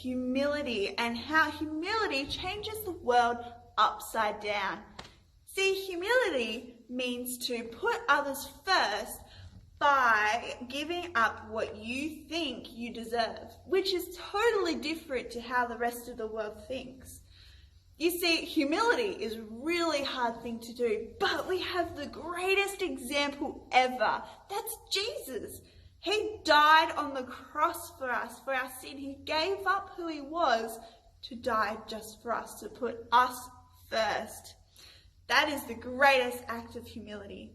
humility and how humility changes the world upside down. See, humility means to put others first by giving up what you think you deserve, which is totally different to how the rest of the world thinks. You see, humility is a really hard thing to do, but we have the greatest example ever. That's Jesus. He died on the cross for us, for our sin. He gave up who he was to die just for us, to put us first. That is the greatest act of humility.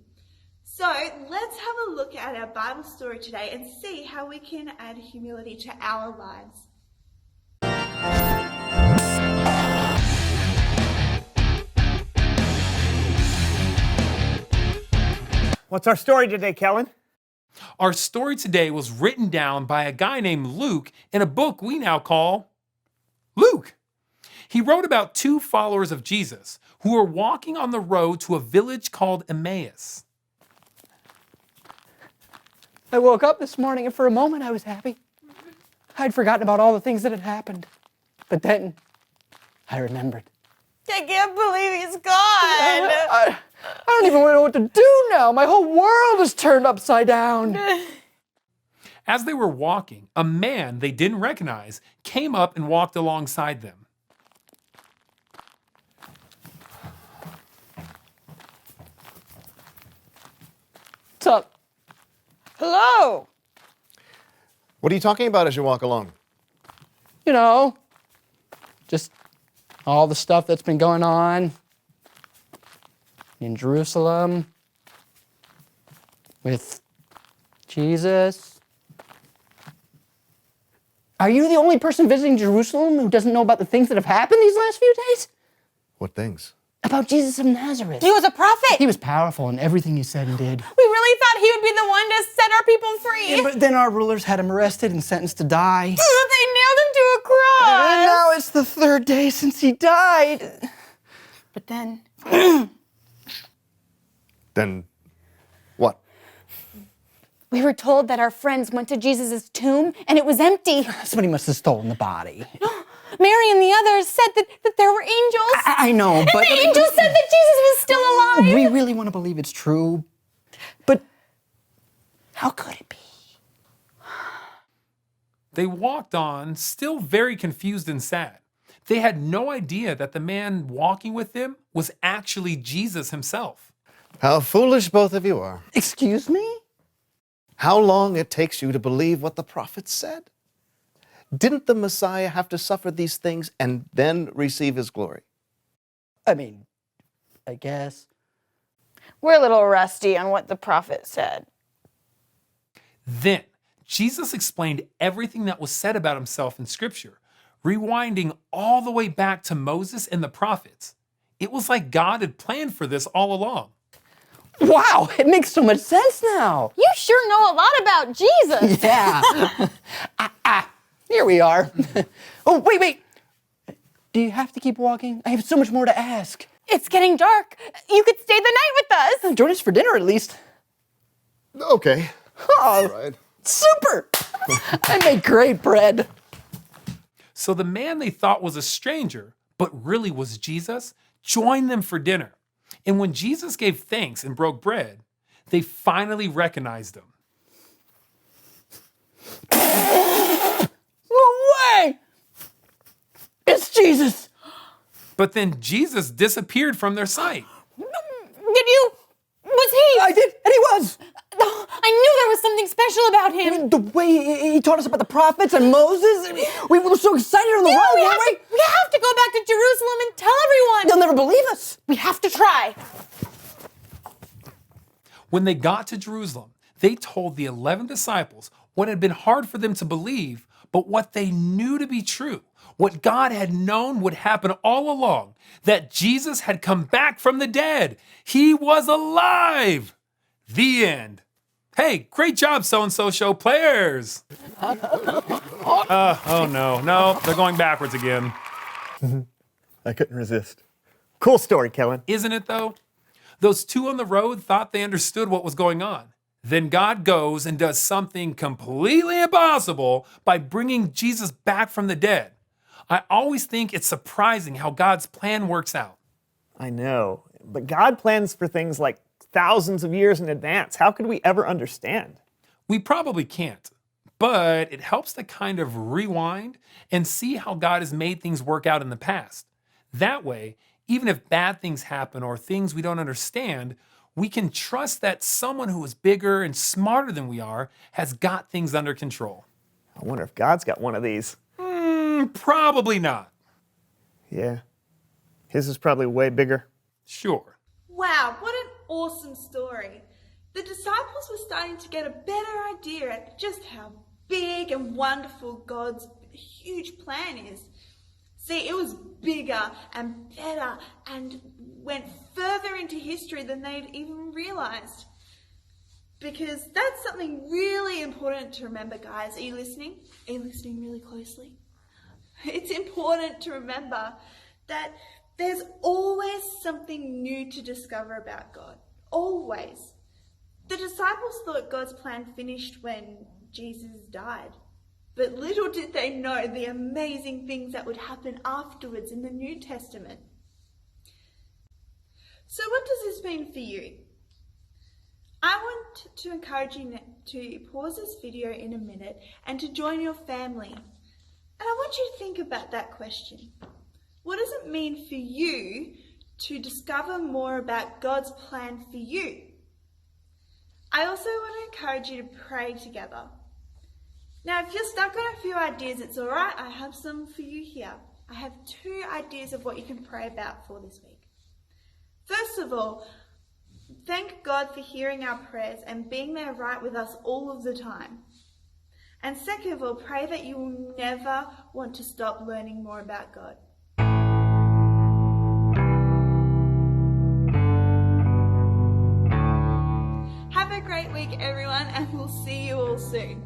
So let's have a look at our Bible story today and see how we can add humility to our lives. What's our story today, Kellen? Our story today was written down by a guy named Luke in a book we now call Luke. He wrote about two followers of Jesus who were walking on the road to a village called Emmaus. I woke up this morning and for a moment I was happy. I'd forgotten about all the things that had happened. But then I remembered. I can't believe he's gone. I don't even know what to do now. My whole world is turned upside down. As they were walking, a man they didn't recognize came up and walked alongside them. What's up? Hello. What are you talking about as you walk along? You know, just all the stuff that's been going on in Jerusalem with Jesus. Are you the only person visiting Jerusalem who doesn't know about the things that have happened these last few days? What things? About Jesus of Nazareth. He was a prophet. He was powerful in everything he said and did. We really thought he would be the one to set our people free. Yeah, but then our rulers had him arrested and sentenced to die. They nailed him to a cross. And now it's the third day since he died. But then Then what? we were told that our friends went to Jesus' tomb and it was empty. Somebody must have stolen the body. Mary and the others said that there were angels. I know, but... And the angels said that Jesus was still alive. We really want to believe it's true. But how could it be? They walked on, still very confused and sad. They had no idea that the man walking with them was actually Jesus himself. How foolish both of you are. Excuse me? How long it takes you to believe what the prophets said? Didn't the Messiah have to suffer these things and then receive his glory? I mean, I guess. We're a little rusty on what the prophet said. Then Jesus explained everything that was said about himself in Scripture, rewinding all the way back to Moses and the prophets. It was like God had planned for this all along. Wow, it makes so much sense now. You sure know a lot about Jesus. Yeah. Here we are. Oh, wait. Do you have to keep walking? I have so much more to ask. It's getting dark. You could stay the night with us. Join us for dinner at least. Okay. Oh, Right. super. I make great bread. So the man they thought was a stranger, but really was Jesus, joined them for dinner. And when Jesus gave thanks and broke bread, they finally recognized him. No way! It's Jesus. But then Jesus disappeared from their sight. Was he? I did, and he was. I knew there was something special about him. The way he taught us about the prophets and Moses, we were so excited on the road, we weren't we? have to go back to Jerusalem and tell everyone. They'll never believe us. We have to try. When they got to Jerusalem, they told the 11 disciples what had been hard for them to believe, but what they knew to be true, what God had known would happen all along, that Jesus had come back from the dead. He was alive. The end. Hey, great job, so-and-so show players. Oh no, they're going backwards again. I couldn't resist. Cool story, Kellen. Isn't it though? Those two on the road thought they understood what was going on. Then God goes and does something completely impossible by bringing Jesus back from the dead. I always think it's surprising how God's plan works out. I know, but God plans for things like thousands of years in advance. How could we ever understand? We probably can't, but it helps to kind of rewind and see how God has made things work out in the past. That way, even if bad things happen or things we don't understand, we can trust that someone who is bigger and smarter than we are has got things under control. I wonder if God's got one of these. Probably not. Yeah, his is probably way bigger. Sure. Wow, what an awesome story. The disciples were starting to get a better idea at just how big and wonderful God's huge plan is. See, it was bigger and better and went further into history than they'd even realized. Because that's something really important to remember, guys. Are you listening? Are you listening really closely? It's important to remember that there's always something new to discover about God. Always. The disciples thought God's plan finished when Jesus died. But little did they know the amazing things that would happen afterwards in the New Testament. So what does this mean for you? I want to encourage you to pause this video in a minute and to join your family. And I want you to think about that question. What does it mean for you to discover more about God's plan for you? I also want to encourage you to pray together. Now, if you're stuck on a few ideas, it's all right. I have some for you here. I have 2 ideas of what you can pray about for this week. First of all, thank God for hearing our prayers and being there right with us all of the time. And second of all, pray that you will never want to stop learning more about God. Have a great week, everyone, and we'll see you all soon.